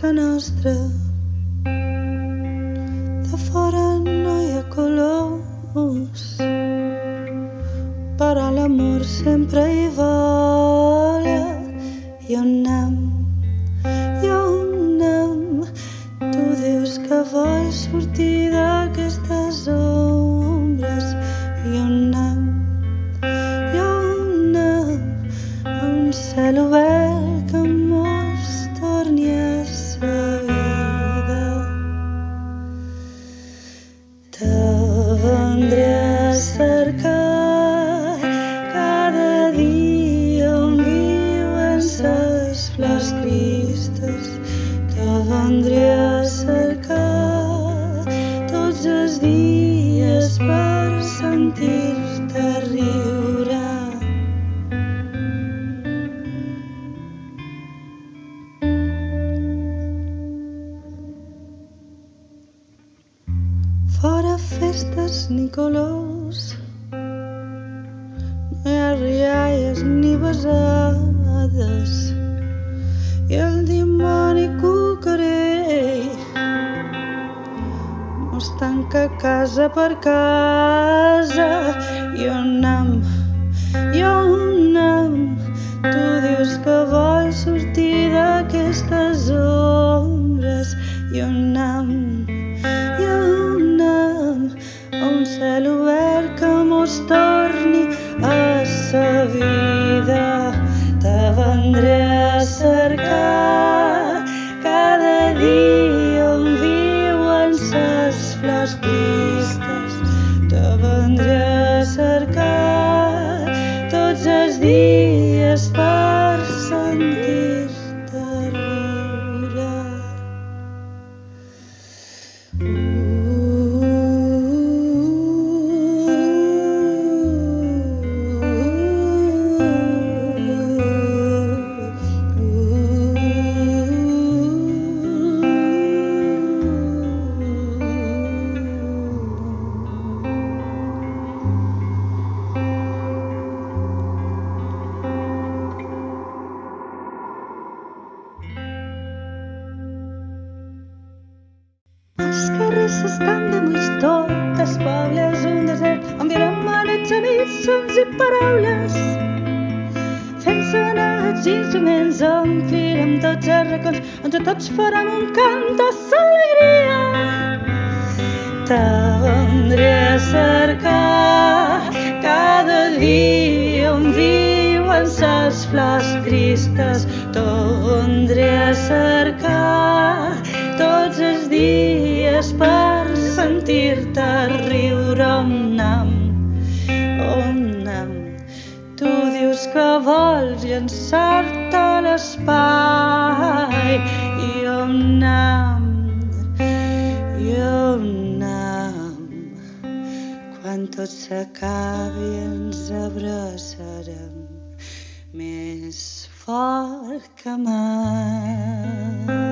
tasca nostra. De fora no hi ha colors, però l'amor sempre hi vola. I on anem? I on anem? Tu dius que vols sortir d'aquestes ombres. I on anem? I on anem? A un cel obert que mos torni a sa vida. Te vendré a cercar cada dia on viuen ses flors tristes. Te vendré a cercar tots els dies per sentir-te riure. Fora festes ni colors, no hi ha rialles ni besades, i el dimoni cucarell mos tanca casa per casa. I on anem? I on anem? Tu dius que vols sortir d'aquestes ombres. I on anem? I on anem? A un cel obert que mos torni a sa vida. Te vendré a cercar cada dia on viuen ses flors tristes. Te vendré a cercar tots els dies per sentir-te riure. Els carrers estan demullits, tot el poble és un desert on viurem manets, amics, sons i paraules. Fent sonar els instruments, omplirem tots els racons on tots farem un cant de alegria. Te vendré a cercar cada dia on viuen ses flors tristes. Te vendré a cercar tots els dies per sentir-te riure. On anem? On anem? Tu dius que vols llançar-te a l'espai. I on anem? I on anem? Quan tot s'acabi ens abraçarem més fort que mai.